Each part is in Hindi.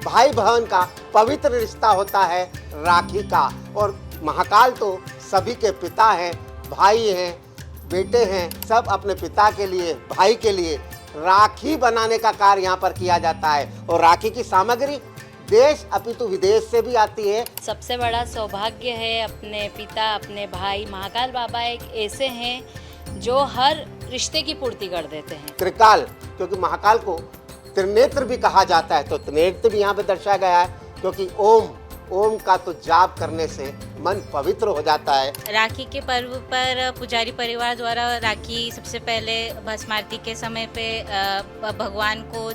भाई बहन का पवित्र रिश्ता होता है राखी का। और महाकाल तो सभी के पिता हैं, भाई हैं, बेटे हैं, सब अपने पिता के लिए, भाई के लिए राखी बनाने का कार्य यहाँ पर किया जाता है। और राखी की सामग्री देश अपितु विदेश से भी आती है। सबसे बड़ा सौभाग्य है अपने पिता, अपने भाई। महाकाल बाबा एक ऐसे हैं जो हर रिश्ते की पूर्ति कर देते हैं। त्रिकाल, क्योंकि महाकाल को त्रिनेत्र भी कहा जाता है, तो त्रिनेत्र भी यहाँ पे दर्शाया गया है, क्योंकि ओम का तो जाप करने से मन पवित्र हो जाता है। राखी के पर्व पर पुजारी परिवार द्वारा राखी सबसे पहले भस्म आरती के समय पे भगवान को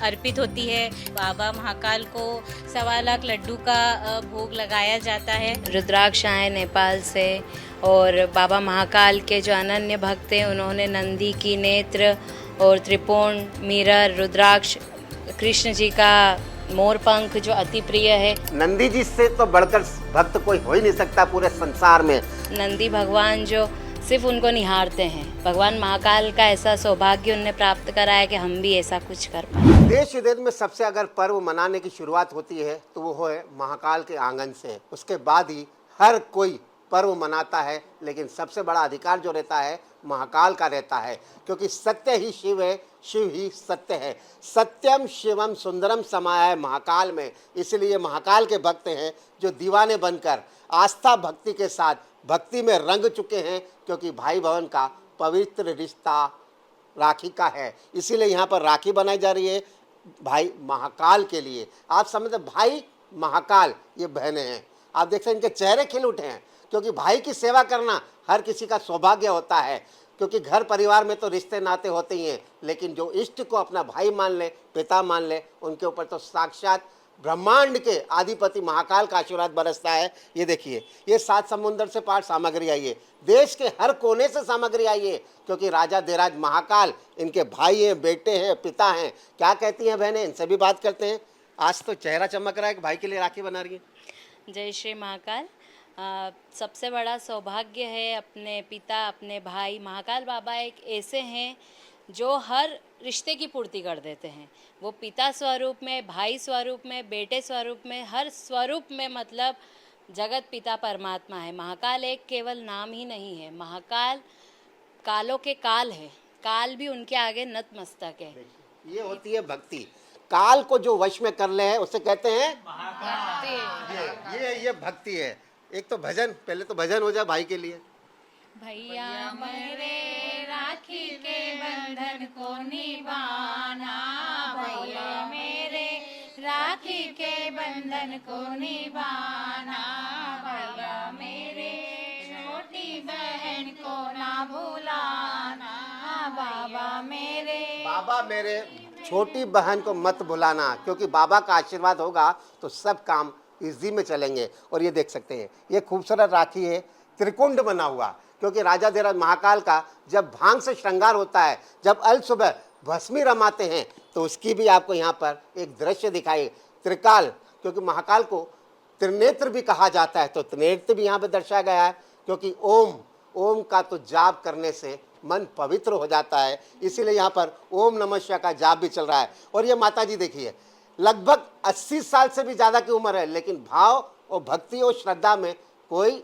अर्पित होती है। बाबा महाकाल को 1.25 लाख लड्डू का भोग लगाया जाता है। रुद्राक्ष आए नेपाल से, और बाबा महाकाल के जो अनन्य भक्त हैं उन्होंने नंदी की नेत्र और त्रिकोण, मिरर, रुद्राक्ष, कृष्ण जी का मोर पंख जो अति प्रिय है। नंदी जी से तो बढ़कर भक्त कोई हो ही नहीं सकता पूरे संसार में। नंदी भगवान जो सिर्फ उनको निहारते हैं। भगवान महाकाल का ऐसा सौभाग्य उन्हें प्राप्त करा है कि हम भी ऐसा कुछ कर पाए। देश विदेश में सबसे अगर पर्व मनाने की शुरुआत होती है तो वो है महाकाल के आंगन से। उसके बाद ही हर कोई पर्व मनाता है, लेकिन सबसे बड़ा अधिकार जो रहता है महाकाल का रहता है, क्योंकि सत्य ही शिव है, शिव ही सत्य है। सत्यम शिवम सुंदरम समाया है महाकाल में। इसलिए महाकाल के भक्त हैं जो दीवाने बनकर आस्था भक्ति के साथ भक्ति में रंग चुके हैं, क्योंकि भाई बहन का पवित्र रिश्ता राखी का है। इसीलिए यहाँ पर राखी बनाई जा रही है भाई महाकाल के लिए। आप समझते भाई महाकाल, ये बहनें हैं। आप देख सकते हैं इनके चेहरे खिल उठे हैं, क्योंकि भाई की सेवा करना हर किसी का सौभाग्य होता है। क्योंकि घर परिवार में तो रिश्ते नाते होते ही हैं, लेकिन जो इष्ट को अपना भाई मान ले, पिता मान ले, उनके ऊपर तो साक्षात ब्रह्मांड के आधिपति महाकाल का आशीर्वाद बरसता है। ये देखिए, ये 7 समुंदर से पार सामग्री आई है, देश के हर कोने से सामग्री आई है, क्योंकि राजा देराज महाकाल इनके भाई हैं, बेटे हैं, पिता हैं। क्या कहती हैं बहनें, इनसे भी बात करते हैं। आज तो चेहरा चमक रहा है कि भाई के लिए राखी बना रही है। जय श्री महाकाल। सबसे बड़ा सौभाग्य है अपने पिता, अपने भाई। महाकाल बाबा एक ऐसे हैं जो हर रिश्ते की पूर्ति कर देते हैं। वो पिता स्वरूप में, भाई स्वरूप में, बेटे स्वरूप में, हर स्वरूप में, मतलब जगत पिता परमात्मा है। महाकाल एक केवल नाम ही नहीं है, महाकाल कालों के काल है। काल भी उनके आगे नतमस्तक है। ये होती है भक्ति। काल को जो वश में कर ले है उसे कहते हैं भक्ति। ये भक्ति है। एक तो भजन, पहले तो भजन हो जाए भाई के लिए। भैया मेरे राखी के बंधन को निभाना, भैया मेरे राखी के बंधन को निभाना, भैया मेरे छोटी बहन को ना भुलाना, बाबा मेरे छोटी बहन को मत भुलाना, क्योंकि बाबा का आशीर्वाद होगा तो सब काम इजी में चलेंगे। और ये देख सकते हैं, ये खूबसूरत राखी है, त्रिकुंड बना हुआ, क्योंकि राजा धीराज महाकाल का जब भांग से श्रृंगार होता है, जब अल सुबह भस्मी रमाते हैं, तो उसकी भी आपको यहाँ पर एक दृश्य दिखाई। त्रिकाल, क्योंकि महाकाल को त्रिनेत्र भी कहा जाता है, तो त्रिनेत्र भी यहाँ पे दर्शाया गया है, क्योंकि ओम का तो जाप करने से मन पवित्र हो जाता है। इसीलिए यहाँ पर ओम नमः शिवाय का जाप भी चल रहा है। और ये माता जी देखिए, लगभग 80 साल से भी ज़्यादा की उम्र है, लेकिन भाव और भक्ति और श्रद्धा में कोई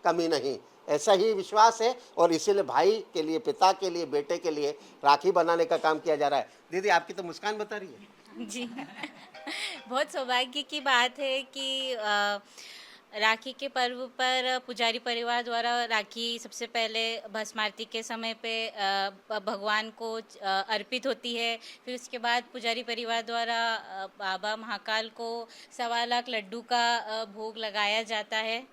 कमी नहीं, ऐसा ही विश्वास है। और इसीलिए भाई के लिए, पिता के लिए, बेटे के लिए राखी बनाने का काम किया जा रहा है। दीदी, आपकी तो मुस्कान बता रही है। जी बहुत सौभाग्य की बात है कि राखी के पर्व पर पुजारी परिवार द्वारा राखी सबसे पहले भस्म आरती के समय पे भगवान को अर्पित होती है। फिर उसके बाद पुजारी परिवार द्वारा बाबा महाकाल को 1.25 लाख लड्डू का भोग लगाया जाता है।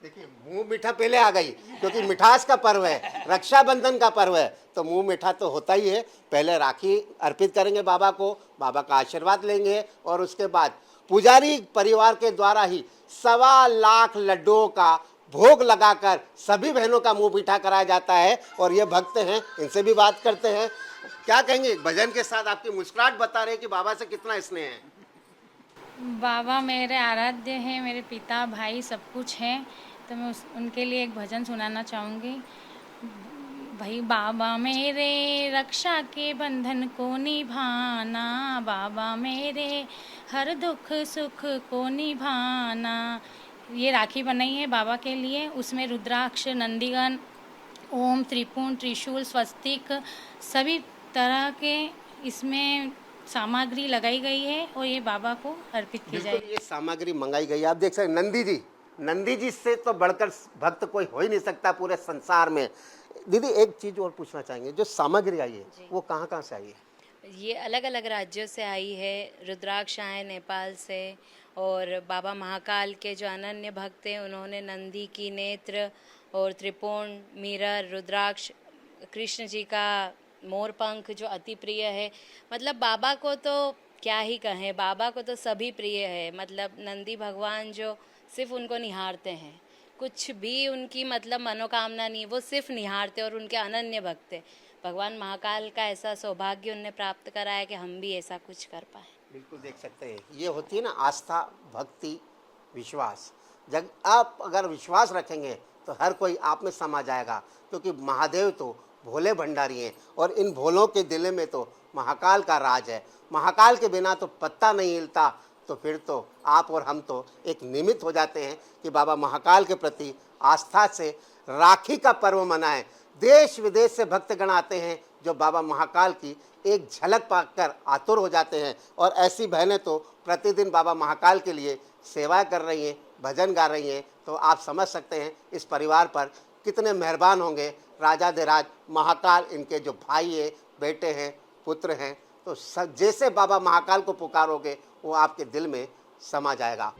देखिए, मुंह मीठा पहले आ गई, क्योंकि मिठास का पर्व है, रक्षाबंधन का पर्व है, तो मुंह मीठा तो होता ही है। पहले राखी अर्पित करेंगे बाबा को, बाबा का आशीर्वाद लेंगे, और उसके बाद पुजारी परिवार के द्वारा ही 1.25 लाख लड्डुओं का भोग लगाकर सभी बहनों का मुंह मीठा कराया जाता है। और ये भक्त हैं, इनसे भी बात करते हैं। क्या कहेंगे, भजन के साथ आपकी मुस्कुराहट बता रहे हैं कि बाबा से कितना स्नेह है। बाबा मेरे आराध्य हैं, मेरे पिता, भाई सब कुछ हैं, तो मैं उनके लिए एक भजन सुनाना चाहूँगी। भाई बाबा मेरे रक्षा के बंधन को निभाना, बाबा मेरे हर दुख सुख को निभाना। ये राखी बनाई है बाबा के लिए, उसमें रुद्राक्ष, नंदीगण, ओम, त्रिपुण, त्रिशूल, स्वस्तिक सभी तरह के इसमें सामग्री लगाई गई है और ये बाबा को अर्पित की बिल्कुल जाएगी। ये सामग्री मंगाई गई है। आप देख सकते हैं नंदी जी से तो बढ़कर भक्त कोई हो ही नहीं सकता पूरे संसार में। दीदी एक चीज और पूछना चाहेंगे, जो सामग्री आई है वो कहाँ कहाँ से आई है? ये अलग अलग राज्यों से आई है। रुद्राक्ष आए नेपाल से, और बाबा महाकाल के जो अनन्य भक्त हैं उन्होंने नंदी की नेत्र और त्रिपुण, मिरर, रुद्राक्ष, कृष्ण जी का मोर पंख जो अति प्रिय है। मतलब बाबा को तो क्या ही कहें, बाबा को तो सभी प्रिय है। मतलब नंदी भगवान जो सिर्फ उनको निहारते हैं, कुछ भी उनकी मतलब मनोकामना नहीं, वो सिर्फ निहारते और उनके अनन्य भक्त हैं। भगवान महाकाल का ऐसा सौभाग्य उन्हें प्राप्त करा है कि हम भी ऐसा कुछ कर पाए। बिल्कुल देख सकते हैं, ये होती है ना आस्था, भक्ति, विश्वास। जब आप अगर विश्वास रखेंगे तो हर कोई आप में समा जाएगा, क्योंकि महादेव तो भोले भंडारी हैं और इन भोलों के दिल में तो महाकाल का राज है। महाकाल के बिना तो पत्ता नहीं हिलता, तो फिर तो आप और हम तो एक निमित्त हो जाते हैं कि बाबा महाकाल के प्रति आस्था से राखी का पर्व मनाएं। देश विदेश से भक्तगण आते हैं जो बाबा महाकाल की एक झलक पाकर आतुर हो जाते हैं, और ऐसी बहनें तो प्रतिदिन बाबा महाकाल के लिए सेवा कर रही हैं, भजन गा रही हैं। तो आप समझ सकते हैं इस परिवार पर कितने मेहरबान होंगे राजाधिराज महाकाल। इनके जो भाई हैं, बेटे हैं, पुत्र हैं, तो जैसे बाबा महाकाल को पुकारोगे वो आपके दिल में समा जाएगा।